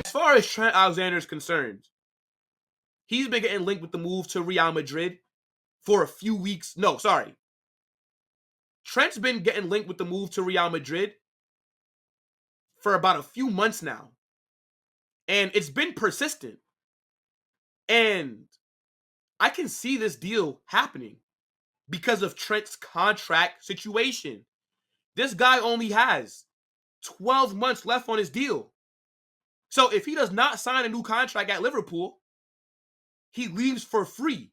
As far as Trent Alexander is concerned, he's been getting linked with the move to Real Madrid for a few weeks. No, sorry. Trent's been getting linked with the move to Real Madrid for about a few months now. And it's been persistent. And I can see this deal happening because of Trent's contract situation. This guy only has 12 months left on his deal. So if he does not sign a new contract at Liverpool, he leaves for free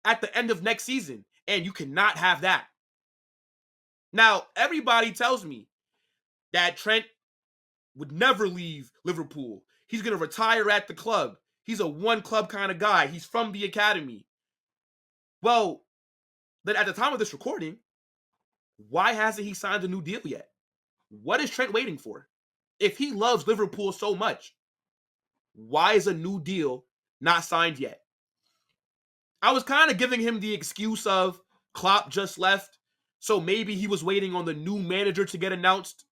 at the end of next season. And you cannot have that. Now, everybody tells me that Trent would never leave Liverpool. He's going to retire at the club. He's a one-club kind of guy. He's from the academy. Well, then at the time of this recording, why hasn't he signed a new deal yet? What is Trent waiting for? If he loves Liverpool so much, why is a new deal not signed yet? I was kind of giving him the excuse of Klopp just left, so maybe he was waiting on the new manager to get announced.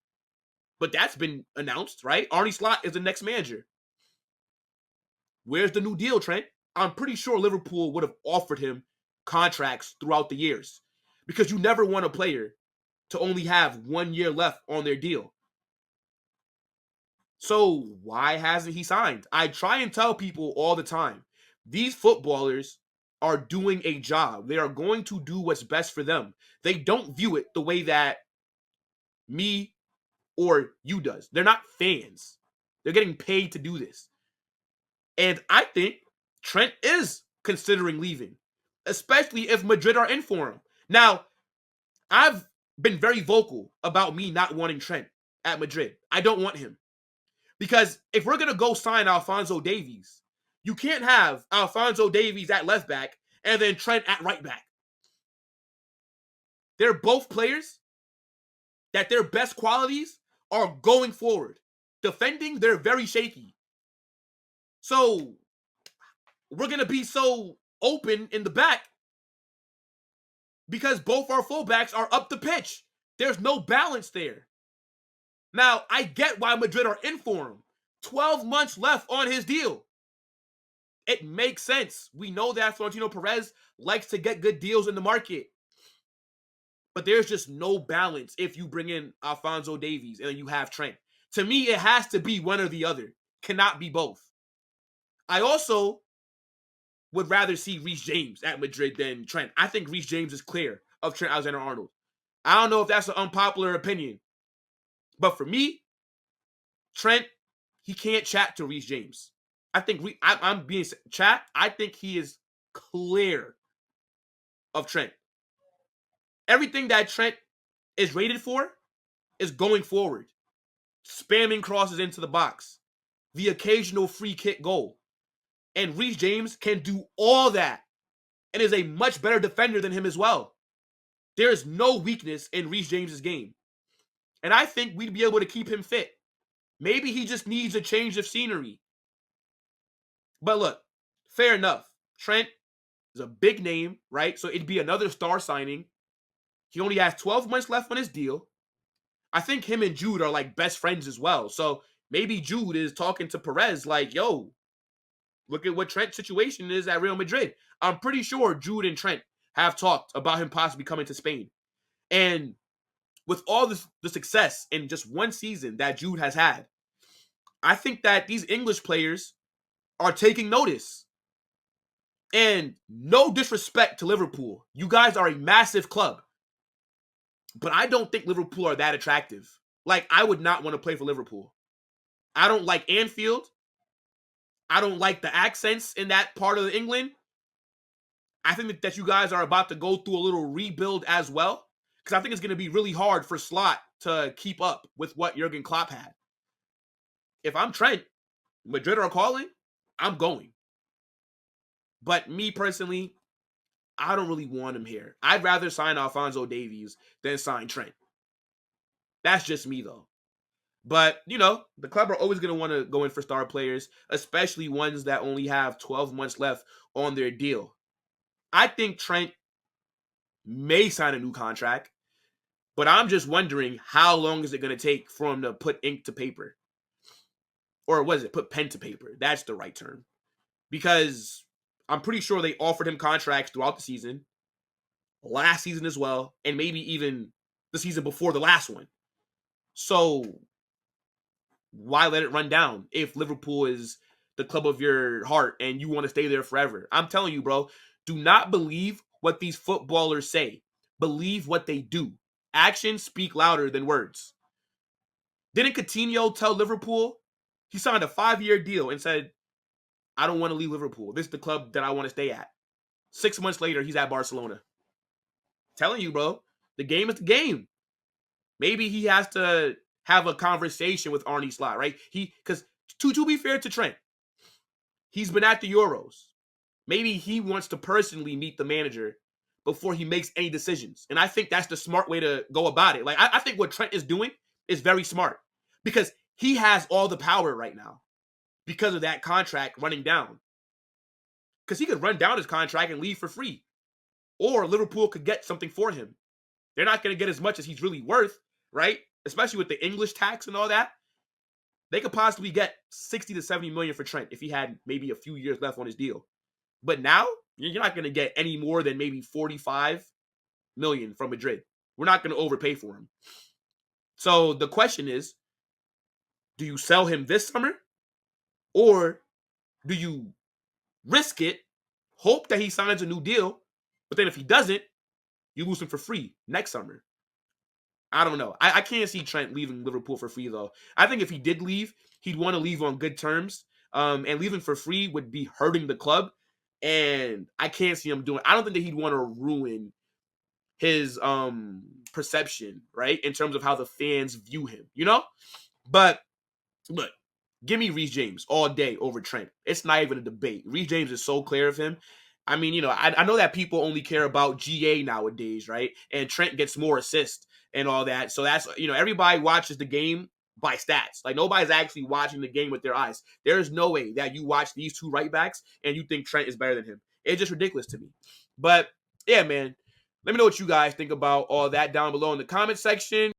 But that's been announced, right? Arne Slot is the next manager. Where's the new deal, Trent? I'm pretty sure Liverpool would have offered him contracts throughout the years because you never want a player to only have 1 year left on their deal. So why hasn't he signed? I try and tell people all the time, these footballers are doing a job. They are going to do what's best for them. They don't view it the way that me or you does. They're not fans. They're getting paid to do this. And I think Trent is considering leaving, especially if Madrid are in for him. Now, I've been very vocal about me not wanting Trent at Madrid. I don't want him. Because if we're going to go sign Alphonso Davies, you can't have Alphonso Davies at left back and then Trent at right back. They're both players that their best qualities are going forward. Defending, they're very shaky. So we're going to be so open in the back because both our fullbacks are up the pitch. There's no balance there. Now, I get why Madrid are in for him. 12 months left on his deal. It makes sense. We know that Florentino Perez likes to get good deals in the market. But there's just no balance if you bring in Alphonso Davies and then you have Trent. To me, it has to be one or the other. Cannot be both. I also would rather see Reece James at Madrid than Trent. I think Reece James is clear of Trent Alexander-Arnold. I don't know if that's an unpopular opinion. But for me, Trent, he can't chat to Reece James. I think I'm being chat. I think he is clear of Trent. Everything that Trent is rated for is going forward. Spamming crosses into the box. The occasional free kick goal. And Reece James can do all that and is a much better defender than him as well. There is no weakness in Reece James's game. And I think we'd be able to keep him fit. Maybe he just needs a change of scenery. But look, fair enough. Trent is a big name, right? So it'd be another star signing. He only has 12 months left on his deal. I think him and Jude are like best friends as well. So maybe Jude is talking to Perez like, yo, look at what Trent's situation is at Real Madrid. I'm pretty sure Jude and Trent have talked about him possibly coming to Spain. And with all the success in just one season that Jude has had, I think that these English players are taking notice. And no disrespect to Liverpool. You guys are a massive club. But I don't think Liverpool are that attractive. Like, I would not want to play for Liverpool. I don't like Anfield. I don't like the accents in that part of England. I think that you guys are about to go through a little rebuild as well. Because I think it's going to be really hard for Slot to keep up with what Jurgen Klopp had. If I'm Trent, Madrid are calling, I'm going. But me personally, I don't really want him here. I'd rather sign Alphonso Davies than sign Trent. That's just me, though. But, you know, the club are always going to want to go in for star players, especially ones that only have 12 months left on their deal. I think Trent may sign a new contract. But I'm just wondering, how long is it going to take for him to put ink to paper? Or what is it? Put pen to paper. That's the right term. Because I'm pretty sure they offered him contracts throughout the season, last season as well, and maybe even the season before the last one. So why let it run down if Liverpool is the club of your heart and you want to stay there forever? I'm telling you, bro, do not believe what these footballers say. Believe what they do. Actions speak louder than words. Didn't Coutinho tell Liverpool? He signed a 5-year deal and said, I don't want to leave Liverpool. This is the club that I want to stay at. 6 months later, he's at Barcelona. Telling you, bro, the game is the game. Maybe he has to have a conversation with Arne Slot, right? Because to be fair to Trent, he's been at the Euros. Maybe he wants to personally meet the manager before he makes any decisions. And I think that's the smart way to go about it. Like, I think what Trent is doing is very smart because he has all the power right now because of that contract running down. Because he could run down his contract and leave for free. Or Liverpool could get something for him. They're not going to get as much as he's really worth, right? Especially with the English tax and all that. They could possibly get 60 to 70 million for Trent if he had maybe a few years left on his deal. But now, you're not going to get any more than maybe 45 million from Madrid. We're not going to overpay for him. So the question is, do you sell him this summer? Or do you risk it, hope that he signs a new deal, but then if he doesn't, you lose him for free next summer? I don't know. I can't see Trent leaving Liverpool for free, though. I think if he did leave, he'd want to leave on good terms. And leaving for free would be hurting the club. And I can't see him doing it. I don't think that he'd want to ruin his perception, right? In terms of how the fans view him, you know? But look, give me Reece James all day over Trent. It's not even a debate. Reece James is so clear of him. I mean, you know, I know that people only care about GA nowadays, right? And Trent gets more assists and all that. So that's, you know, everybody watches the game by stats. Like, nobody's actually watching the game with their eyes. There's no way that you watch these two right backs and you think Trent is better than him. It's just ridiculous to me. But yeah, man, let me know what you guys think about all that down below in the comment section.